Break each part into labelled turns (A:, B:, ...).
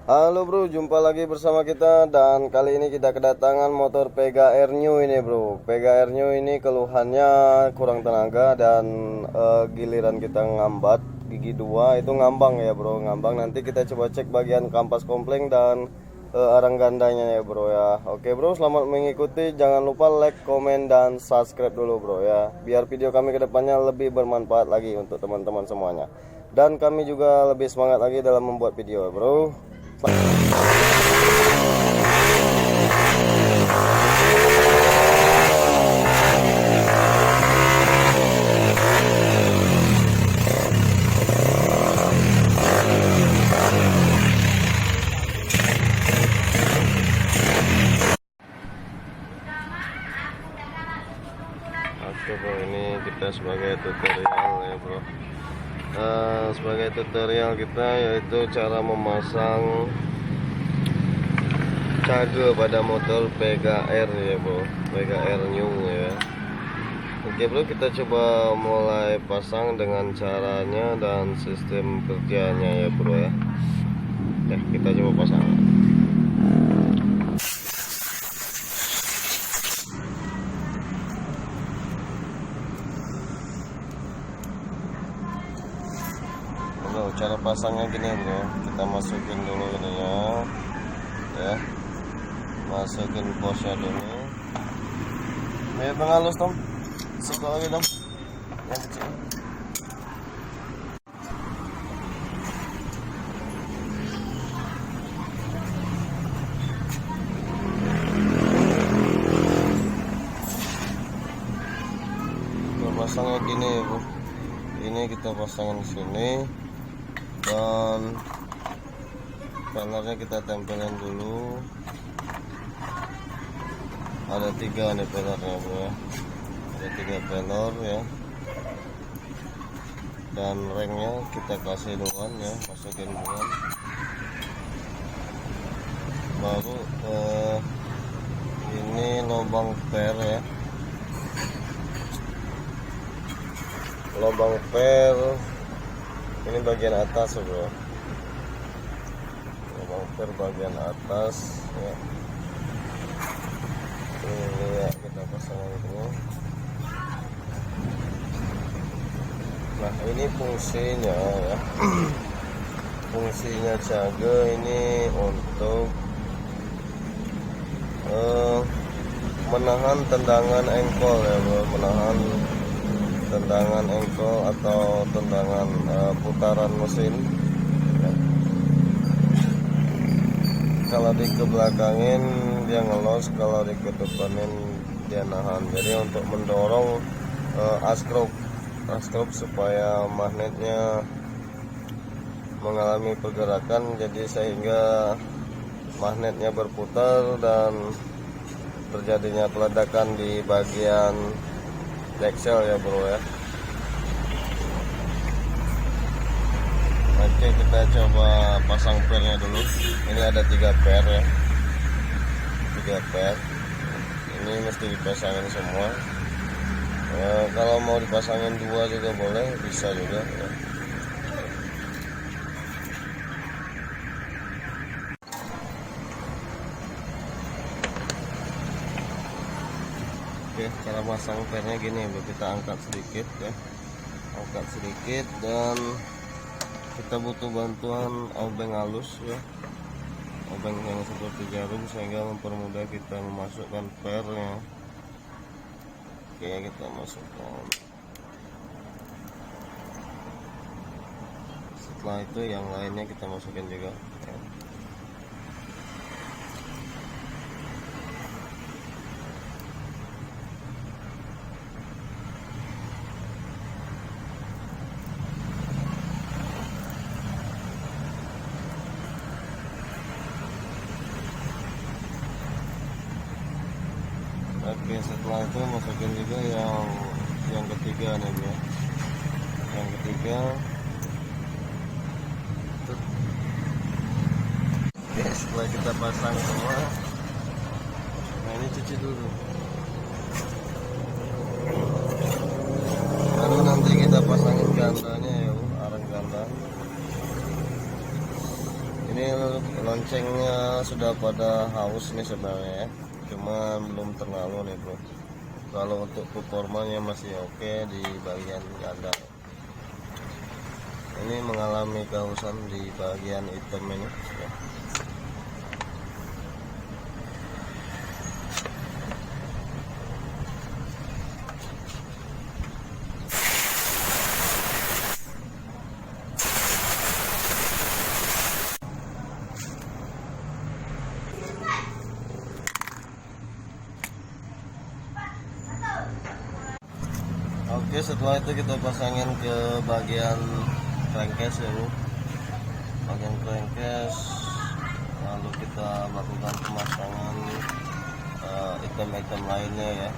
A: Halo bro, jumpa lagi bersama kita dan kali ini kita kedatangan motor Pega Air New ini bro. Pega Air New ini keluhannya kurang tenaga dan giliran kita ngambat gigi 2 itu ngambang ya bro, ngambang. Nanti kita coba cek bagian kampas kompleng dan arang gandanya ya bro ya. Oke bro, selamat mengikuti. Jangan lupa like, komen, dan subscribe dulu bro ya, biar video kami kedepannya lebih bermanfaat lagi untuk teman-teman semuanya. Dan kami juga lebih semangat lagi dalam membuat video bro. Oke bro, ini kita sebagai tutorial ya bro. Sebagai tutorial kita yaitu cara memasang cage pada motor Pega Air ya bro, Pega Air New ya. Oke bro, kita coba mulai pasang dengan caranya dan sistem kerjanya ya bro ya. Oke, kita coba pasang. Cara pasangnya gini bro, kita masukin dulu ininya ya, masukin bosnya dulu. Ini pengalus Tom, satu lagi Tom, yang kecil. Kita pasangnya gini ya bro, ini kita pasangin di sini. Dan pelernya kita tempelin dulu. Ada 3 nih pelernya bro ya. Ada 3 peler ya. Dan remnya kita kasih duluan ya, masukin duluan. Baru ini lubang per ya. Lubang per ini bagian atas bro, lubang per bagian atas ya. Ini ya, kita pasang dulu. Nah ini fungsinya ya. Fungsinya cage ini untuk menahan tendangan engkol ya bro, menahan tendangan engkol atau tendangan putaran mesin ya. Kalau dikebelakangin dia ngelos, kalau dikedepanin dia nahan. Jadi untuk mendorong askrop supaya magnetnya mengalami pergerakan, jadi sehingga magnetnya berputar dan terjadinya peledakan di bagian deksel ya bro ya. Oke, kita coba pasang pernya dulu. Ini ada 3 per ya, 3 per. Ini mesti dipasangin semua kalau mau dipasangin 2 juga boleh, bisa juga ya. Oke, cara pasang pernya gini, kita angkat sedikit ya, angkat sedikit, dan kita butuh bantuan obeng halus ya, obeng yang seperti jarum sehingga mempermudah kita memasukkan pernya. Oke, kita masukkan. Setelah itu yang lainnya kita masukin juga ya. Oke, setelah itu masukin juga yang ketiga nih ya. Yang ketiga. Oke, setelah kita pasang semua, nah ini cuci dulu. Lalu nanti kita pasangin gandanya ya, arang ganda. Ini loncengnya sudah pada haus nih sebenarnya ya, cuma belum terlalu nih bro. Kalau untuk performanya masih oke di bagian ganda. Ini mengalami kehausan di bagian hitam ini ya. Oke, setelah itu kita pasangin ke bagian crankcase ya bro, bagian crankcase, lalu kita lakukan pemasangan item-item lainnya ya.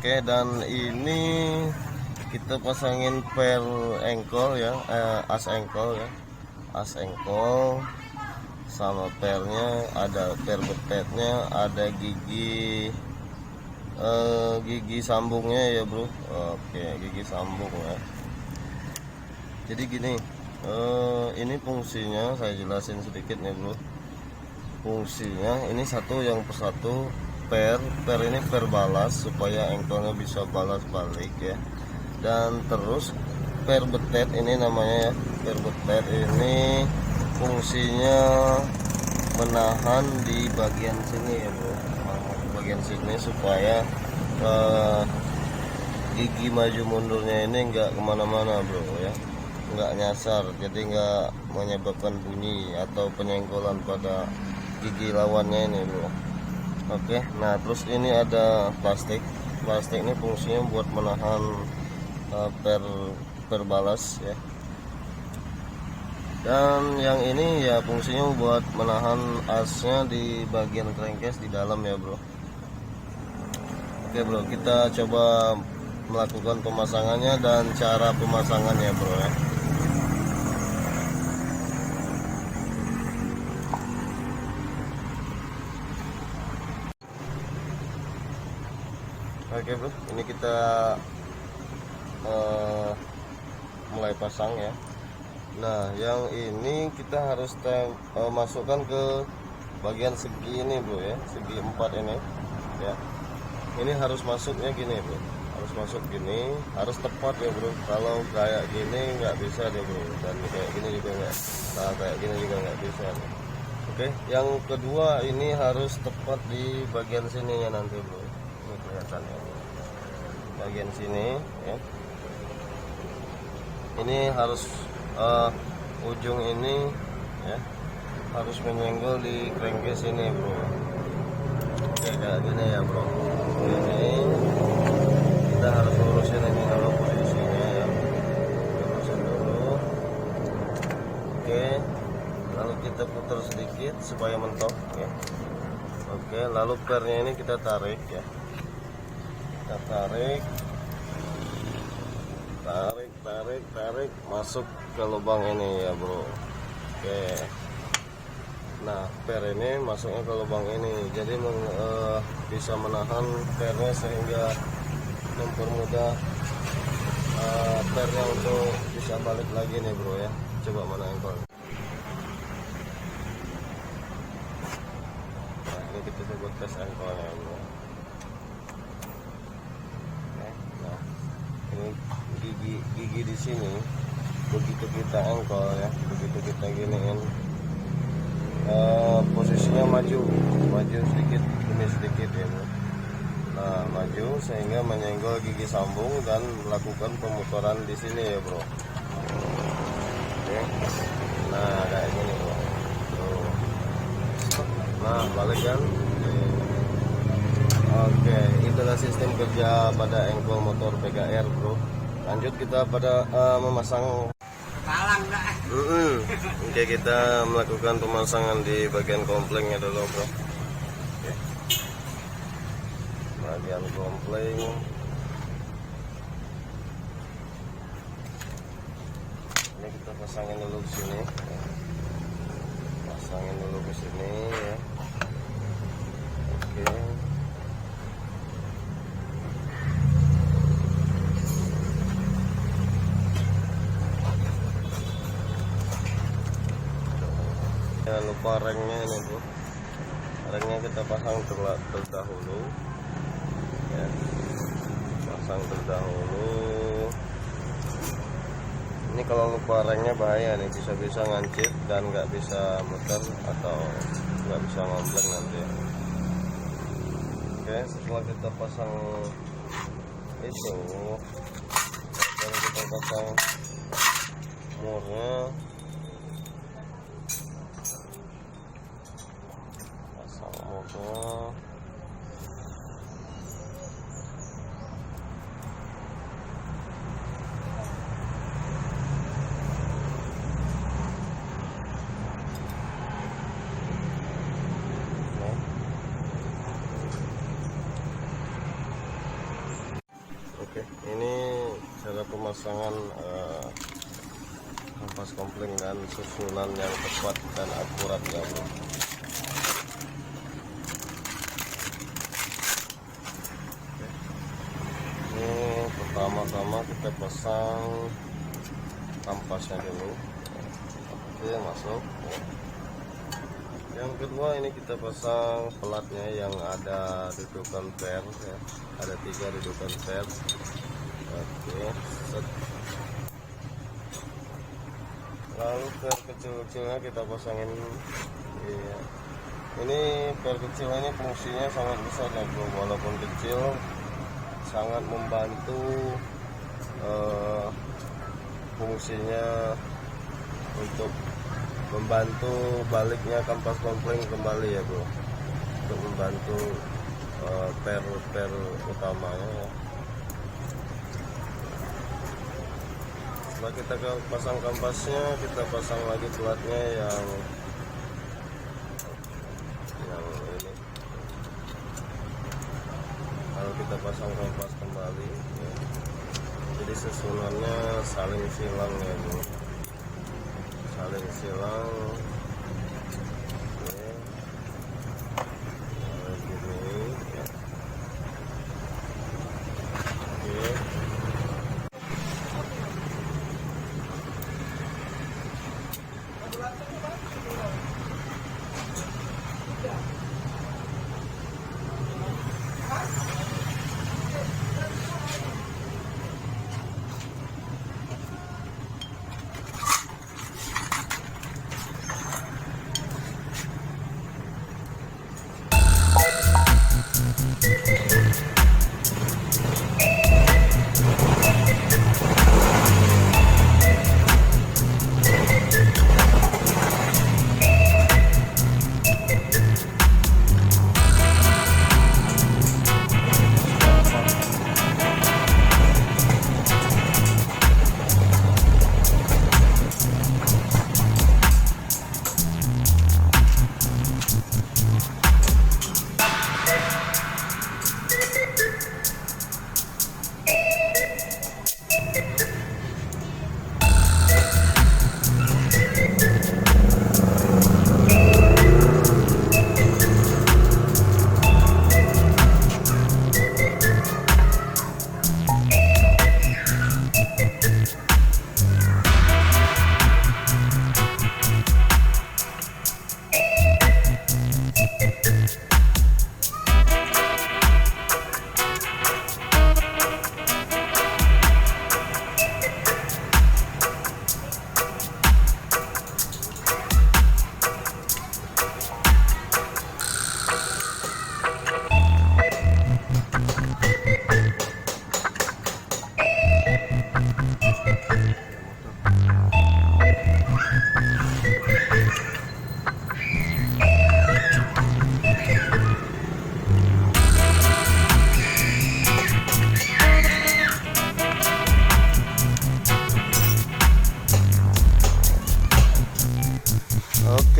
A: Oke, dan ini kita pasangin per ankle ya, as ankle ya, as ankle sama pernya, ada per betetnya, ada gigi sambungnya ya bro. Oke, gigi sambung ya. Jadi gini, ini fungsinya saya jelasin sedikit nih bro. Fungsinya ini satu yang persatu. Per ini per balas supaya engkolnya bisa balas balik ya. Dan terus per betet ini namanya ya, per betet ini fungsinya menahan di bagian sini ya bro, bagian sini supaya gigi maju mundurnya ini enggak kemana-mana bro ya, enggak nyasar, jadi enggak menyebabkan bunyi atau penyenggolan pada gigi lawannya ini bro. Oke, nah terus ini ada plastik ini fungsinya buat menahan per balas ya. Dan yang ini ya fungsinya buat menahan asnya di bagian crankcase di dalam ya bro. Oke bro, kita coba melakukan pemasangannya dan cara pemasangannya bro ya. Oke bro, ini kita mulai pasang ya. Nah yang ini kita harus masukkan ke bagian segi ini bro ya, segi 4 ini ya. Ini harus masuknya gini bro, harus masuk gini, harus tepat ya bro. Kalau kayak gini nggak bisa deh bro, dan kayak gini juga nggak, nah kayak gini juga nggak bisa nih. Oke, yang kedua ini harus tepat di bagian sini ya nanti bro. Ini kelihatan ya, bagian sini ya. Ini harus ujung ini ya harus menyenggol di crankcase ini bro. Oke, kayak gini ya bro. Ini kita harus lurusin ini dulu posisinya ya, lurusin dulu. Oke, lalu kita putar sedikit supaya mentok ya. Oke, lalu pernya ini kita tarik ya, kita tarik masuk ke lubang ini ya bro. Oke, nah per ini masuknya ke lubang ini, jadi bisa menahan pernya sehingga mempermudah pernya untuk bisa balik lagi nih bro ya. Coba mana engkol. Nah ini kita coba tes engkolnya bro. Nah ini gigi di sini, begitu kita engkol ya, begitu kita giniin, posisinya maju sedikit demi sedikit ya bro. Nah maju sehingga menyenggol gigi sambung dan melakukan pemuteran di sini ya bro. Oke, nah kayak gini bro. Nah balik kan. Oke, itulah sistem kerja pada engkol motor PGR bro. Lanjut kita pada memasang
B: Palang dah.
A: Oke, kita melakukan pemasangan di bagian komplengnya dulu, bro. Oke. Bagian kompleng. Ini kita pasangin dulu ke sini. Pasangin dulu ke sini ya. Oke. Jangan lupa remnya ini, bro. Remnya kita pasang terdahulu ya. Pasang terdahulu. Ini kalau lupa remnya bahaya nih, bisa-bisa ngancit dan nggak bisa muter atau nggak bisa ngompleng nanti ya. Oke, setelah kita pasang itu, baru kita pasang murnya. Oke, ini cara pemasangan kampas kompleng dan susunan yang tepat dan akurat ya, bro. Ini pertama-tama kita pasang kampasnya dulu. Oke, masuk. Yang kedua ini kita pasang pelatnya yang ada dudukan per ya. Ada 3 dudukan per. Oke, set. Lalu per kecil-kecilnya kita pasangin ya. Ini per kecil ini fungsinya sangat besar ya, bro. Walaupun kecil sangat membantu fungsinya untuk membantu baliknya kampas kompleng kembali ya, bro. Untuk membantu per utamanya ya. Setelah kita pasang kampasnya, kita pasang lagi pelatnya yang ini. Lalu kita pasang kampas kembali ya. Jadi susunannya saling silang ya, bro. Saling silang. Oke. Nah, gini ya. Oke.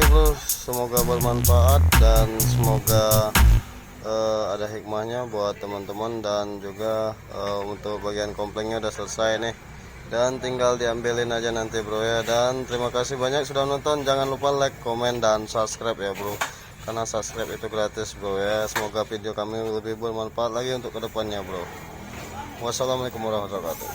A: Oke bro, semoga bermanfaat dan semoga ada hikmahnya buat teman-teman, dan juga untuk bagian komplengnya udah selesai nih, dan tinggal diambilin aja nanti bro ya. Dan terima kasih banyak sudah nonton, jangan lupa like, komen, dan subscribe ya bro, karena subscribe itu gratis bro ya. Semoga video kami lebih bermanfaat lagi untuk kedepannya bro. Wassalamualaikum warahmatullahi wabarakatuh.